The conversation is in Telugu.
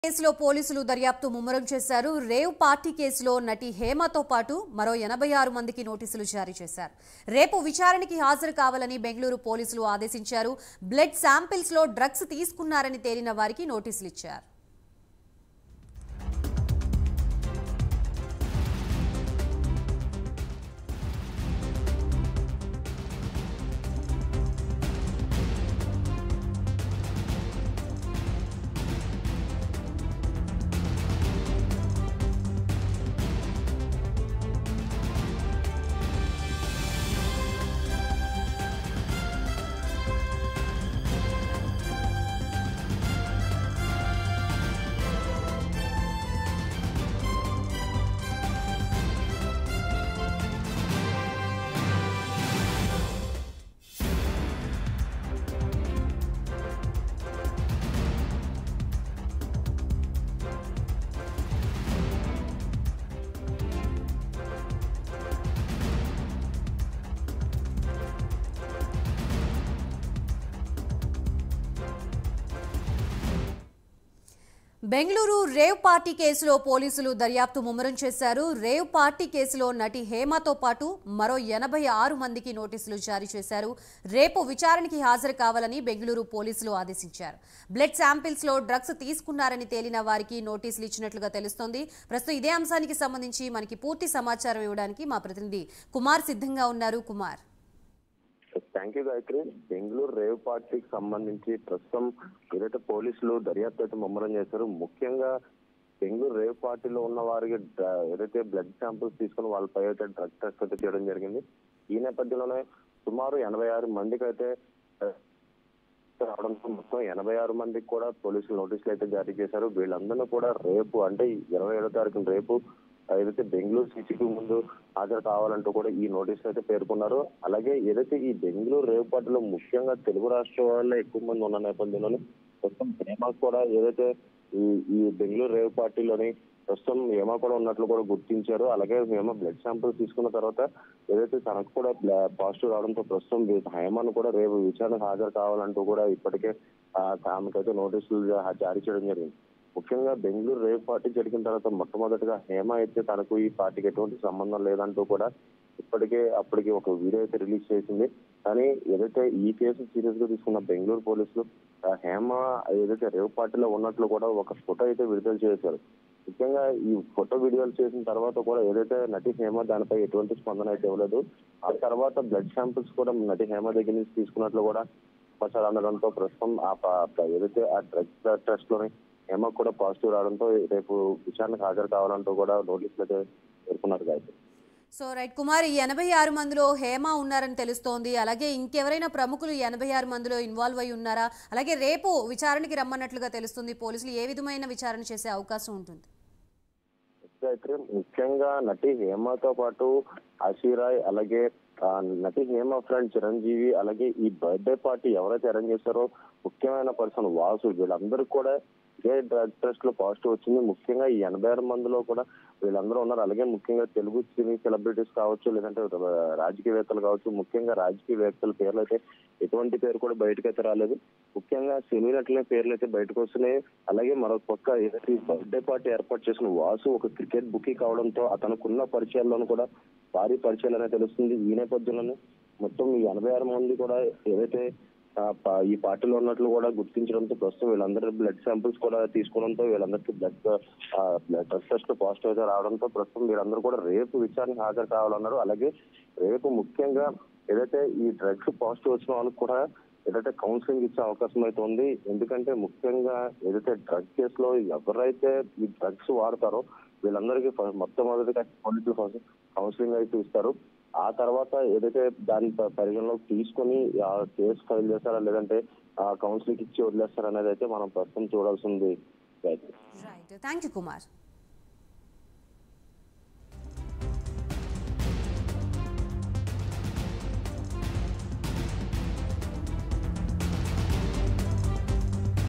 కేసులో పోలీసులు దర్యాప్తు ముమ్మరం చేశారు. రేవ్ పార్టీ కేసులో నటి హేమతో పాటు మరో 86 మందికి నోటీసులు జారీ చేశారు. రేపు విచారణకి హాజరు కావాలని బెంగళూరు పోలీసులు ఆదేశించారు. బ్లడ్ శాంపిల్స్ లో డ్రగ్స్ తీసుకున్నారని తేలిన వారికి నోటీసులు ఇచ్చారు. బెంగళూరు రేవ్ పార్టీ కేసులో పోలీసులు దర్యాప్తు ముమ్మరం చేశారు. రేవ్ పార్టీ కేసులో నటి హేమతో పాటు మరో 86 మందికి నోటీసులు జారీ చేశారు. రేపు విచారణకి హాజరు కావాలని బెంగళూరు పోలీసులు ఆదేశించారు. బ్లడ్ శాంపిల్స్ లో డ్రగ్స్ తీసుకున్నారని తేలిన వారికి నోటీసులు ఇచ్చినట్లుగా తెలుస్తోంది. ప్రస్తుతం ఇదే అంశానికి సంబంధించి మనకి పూర్తి సమాచారం ఇవ్వడానికి మా ప్రతినిధి కుమార్ సిద్ధంగా ఉన్నారు. Kumar, thank you Gayatri. Bengaluru rave పార్టీకి సంబంధించి ప్రస్తుతం ఏదైతే పోలీసులు దర్యాప్తు అయితే ముమ్మరం చేశారు. ముఖ్యంగా బెంగళూరు రేవ్ పార్టీలో ఉన్న వారికి ఏదైతే బ్లడ్ శాంపుల్స్ తీసుకుని వాళ్ళపై అయితే డ్రగ్ టెస్ట్ అయితే చేయడం జరిగింది. ఈ నేపథ్యంలోనే సుమారు 86 మందికి అయితే రావడంతో మొత్తం 86 మందికి కూడా పోలీసులు నోటీసులు అయితే జారీ చేశారు. వీళ్ళందరూ కూడా రేపు అంటే 27వ తారీఖున రేపు ఏదైతే బెంగళూరు సిటీకి ముందు హాజరు కావాలంటూ కూడా ఈ నోటీసులు అయితే పేర్కొన్నారు. అలాగే ఏదైతే ఈ బెంగళూరు రేవ్ పార్టీలో ముఖ్యంగా తెలుగు రాష్ట్రాల్లో ఎక్కువ మంది ఉన్న నేపథ్యంలోనే ప్రస్తుతం హేమ కూడా ఏదైతే ఈ బెంగళూరు రేవ్ పార్టీలోని ప్రస్తుతం హేమ కూడా ఉన్నట్లు కూడా గుర్తించారు. అలాగే హేమ బ్లడ్ శాంపుల్ తీసుకున్న తర్వాత ఏదైతే తనకు కూడా పాజిటివ్ రావడంతో ప్రస్తుతం హేమను కూడా రేపు విచారణకు హాజరు కావాలంటూ కూడా ఇప్పటికే ఆమెకైతే నోటీసులు జారీ చేయడం జరిగింది. ముఖ్యంగా బెంగళూరు రేవ్ పార్టీ జరిగిన తర్వాత మొట్టమొదటిగా హేమ అయితే తనకు ఈ పార్టీకి ఎటువంటి సంబంధం లేదంటూ కూడా ఇప్పటికే అప్పటికి ఒక వీడియో అయితే రిలీజ్ చేసింది. కానీ ఏదైతే ఈ కేసు సీరియస్ గా తీసుకున్న బెంగళూరు పోలీసులు హేమ ఏదైతే రేవ్ పార్టీలో ఉన్నట్లు కూడా ఒక ఫోటో అయితే విడుదల చేశారు. ముఖ్యంగా ఈ ఫోటో వీడియోలు చేసిన తర్వాత కూడా ఏదైతే నటి హేమ దానిపై ఎటువంటి స్పందన అయితే ఇవ్వలేదు. ఆ తర్వాత బ్లడ్ శాంపిల్స్ కూడా నటి హేమ దగ్గర నుంచి తీసుకున్నట్లు కూడా సమాచారం అందడంతో ప్రస్తుతం ఏదైతే ఆ డ్రగ్ టెస్ట్ లోని హేమ కూడా పాజిటివ్ రావడంతో రేపు విచారణకు హాజరు కావాలంటూ కూడా నోటీసులు అయితే పేర్కొన్నారు గాయత్రి. సో రైట్ కుమార్, ఈ 86 మందిలో హేమ ఉన్నారని తెలుస్తోంది. అలాగే ఇంకెవరైనా ప్రముఖులు 86 మందిలో ఇన్వాల్వ్ అయి ఉన్నారా? అలాగే రేపు విచారణకి రమ్మన్నట్లుగా తెలుస్తుంది. పోలీసులు ఏ విధమైన విచారణ చేసే అవకాశం ఉంటుంది? గాయత్రి, ముఖ్యంగా నటి హేమతో పాటు ఆశీరాయ్, అలాగే నటి హేమ ఫ్రెండ్ చిరంజీవి, అలాగే ఈ బర్త్డే పార్టీ ఎవరైతే అరేంజ్ చేశారో ముఖ్యమైన పర్సన్ వాసు, వీళ్ళందరూ కూడా ఇదే డ్రగ్ టెస్ట్ లో పాజిటివ్ వచ్చింది. ముఖ్యంగా ఈ 86 మందిలో కూడా వీళ్ళందరూ ఉన్నారు. అలాగే ముఖ్యంగా తెలుగు సినీ సెలబ్రిటీస్ కావచ్చు, లేదంటే రాజకీయవేత్తలు కావచ్చు. ముఖ్యంగా రాజకీయవేత్తల పేర్లు అయితే ఎటువంటి పేరు కూడా బయటకైతే రాలేదు. ముఖ్యంగా సినీ నటుల పేర్లు అయితే బయటకు వస్తున్నాయి. అలాగే మరొక పక్క ఏదైతే బర్త్డే పార్టీ ఏర్పాటు చేసిన వాసు ఒక క్రికెట్ బుకీ కావడంతో అతనుకున్న పరిచయాల్లోనూ కూడా భారీ పరిచయాలు అనేది తెలుస్తుంది. ఈ నేపథ్యంలోనే మొత్తం ఈ 86 మంది కూడా ఏదైతే ఈ పార్టీలో ఉన్నట్లు కూడా గుర్తించడంతో ప్రస్తుతం వీళ్ళందరూ బ్లడ్ శాంపిల్స్ కూడా తీసుకోవడంతో వీళ్ళందరికీ బ్లడ్ టెస్ట్ పాజిటివ్ అయితే రావడంతో ప్రస్తుతం వీళ్ళందరూ కూడా రేపు విచారణకు హాజరు కావాలన్నారు. అలాగే రేపు ముఖ్యంగా ఏదైతే ఈ డ్రగ్స్ పాజిటివ్ వచ్చిన వాళ్ళకి కూడా ఏదైతే కౌన్సిలింగ్ ఇచ్చే అవకాశం అయితే ఉంది. ఎందుకంటే ముఖ్యంగా ఏదైతే డ్రగ్ కేసులో ఎవరైతే ఈ డ్రగ్స్ వాడతారో వీళ్ళందరికీ మొట్టమొదటిగా పోలీసులు కౌన్సిలింగ్ అయితే ఇస్తారు. ఆ తర్వాత ఏదైతే దాని పరిగణలోకి తీసుకొని ఆ కేసు ఫైల్ చేస్తారా లేదంటే కౌన్సిలింగ్ ఇచ్చి వదిలేస్తారా అనేది అయితే మనం ప్రస్తుతం చూడాల్సింది. Right, thank you Kumar.